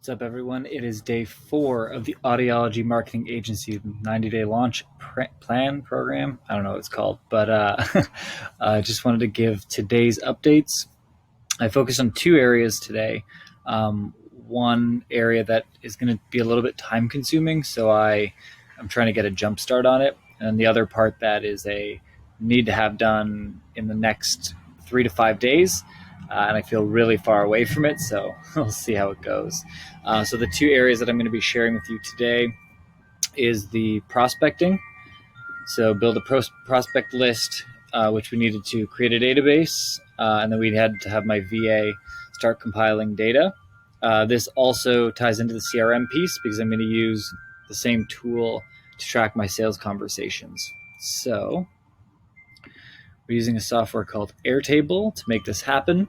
What's up, everyone? It is day 4 of the Audiology Marketing Agency 90-day launch plan program. I don't know what it's called, but I just wanted to give today's updates. I focused on 2 areas today. One area that is going to be a little bit time consuming, so I'm trying to get a jump start on it. And the other part that is a need to have done in the next 3 to 5 days. And I feel really far away from it, so we'll see how it goes. So the 2 areas that I'm going to be sharing with you today is the prospecting. So build a prospect list, which we needed to create a database, and then we had to have my VA start compiling data. This also ties into the CRM piece because I'm going to use the same tool to track my sales conversations. So we're using a software called Airtable to make this happen.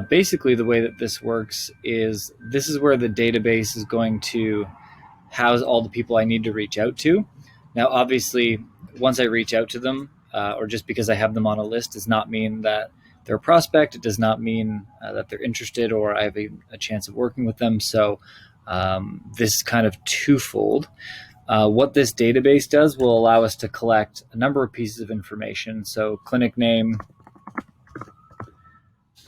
Basically, the way that this works is this is where the database is going to house all the people I need to reach out to. Now, obviously, once I reach out to them, or just because I have them on a list, does not mean that they're a prospect. It does not mean that they're interested or I have a chance of working with them. So this is kind of twofold. What this database does will allow us to collect a number of pieces of information. So clinic name,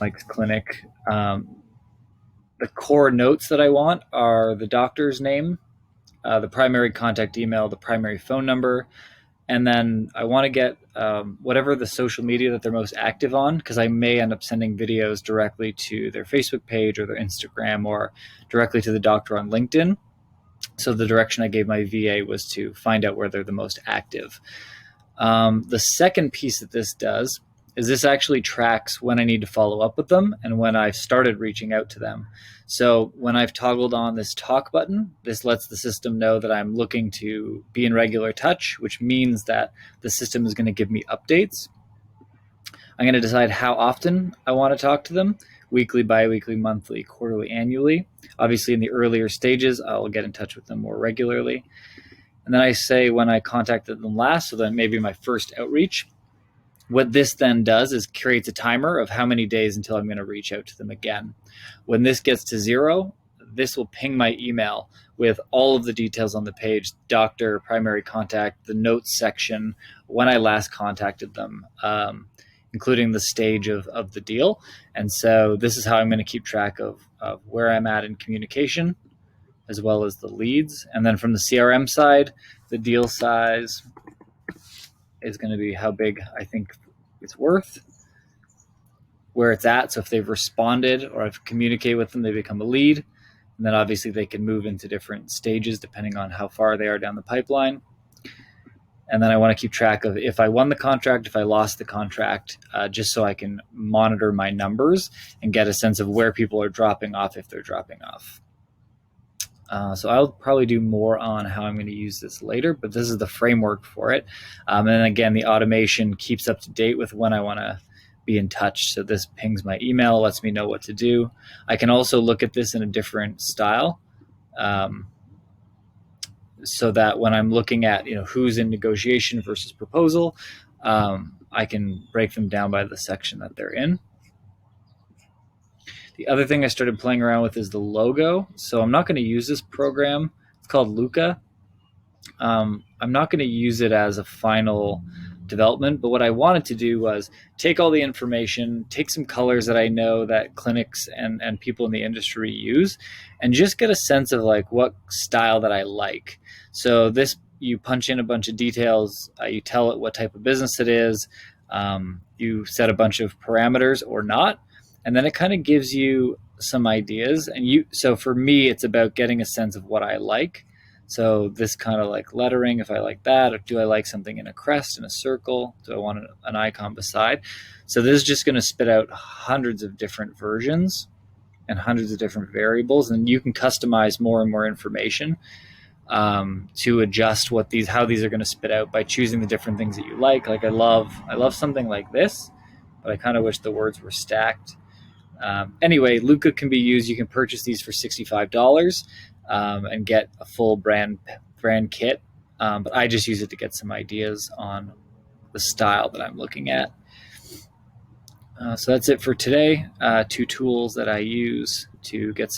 Mike's Clinic. The core notes that I want are the doctor's name, the primary contact email, the primary phone number, and then I want to get whatever the social media that they're most active on, because I may end up sending videos directly to their Facebook page or their Instagram or directly to the doctor on LinkedIn. So the direction I gave my VA was to find out where they're the most active. The second piece that this does is this actually tracks when I need to follow up with them and when I've started reaching out to them. So when I've toggled on this talk button, this lets the system know that I'm looking to be in regular touch, which means that the system is going to give me updates. I'm going to decide how often I want to talk to them: weekly, bi-weekly, monthly, quarterly, annually. Obviously, in the earlier stages, I'll get in touch with them more regularly. And then I say when I contacted them last, so then maybe my first outreach. What this then does is creates a timer of how many days until I'm going to reach out to them again. When this gets to 0, this will ping my email with all of the details on the page: doctor, primary contact, the notes section, when I last contacted them, including the stage of the deal. And so this is how I'm going to keep track of where I'm at in communication, as well as the leads. And then from the CRM side, the deal size is going to be how big I think it's worth, where it's at. So if they've responded or I've communicated with them, they become a lead. And then obviously they can move into different stages depending on how far they are down the pipeline. And then I want to keep track of if I won the contract, if I lost the contract, just so I can monitor my numbers and get a sense of where people are dropping off if they're dropping off. So I'll probably do more on how I'm going to use this later, but this is the framework for it. And then again, the automation keeps up to date with when I want to be in touch. So this pings my email, lets me know what to do. I can also look at this in a different style, so that when I'm looking at who's in negotiation versus proposal, I can break them down by the section that they're in. The other thing I started playing around with is the logo. So I'm not going to use this program. It's called Luca. I'm not going to use it as a final development, but what I wanted to do was take all the information, take some colors that I know that clinics and people in the industry use, and just get a sense of like what style that I like. So this, you punch in a bunch of details, you tell it what type of business it is, you set a bunch of parameters or not, and then it kind of gives you some ideas. So for me, it's about getting a sense of what I like. So this kind of like lettering, if I like that, or do I like something in a crest, in a circle? Do I want an icon beside? So this is just going to spit out hundreds of different versions and hundreds of different variables, and you can customize more and more information to adjust how these are going to spit out by choosing the different things that you like. Like I love something like this, but I kind of wish the words were stacked. Anyway, Luca can be used. You can purchase these for $65 and get a full brand kit. But I just use it to get some ideas on the style that I'm looking at. So that's it for today. 2 tools that I use to get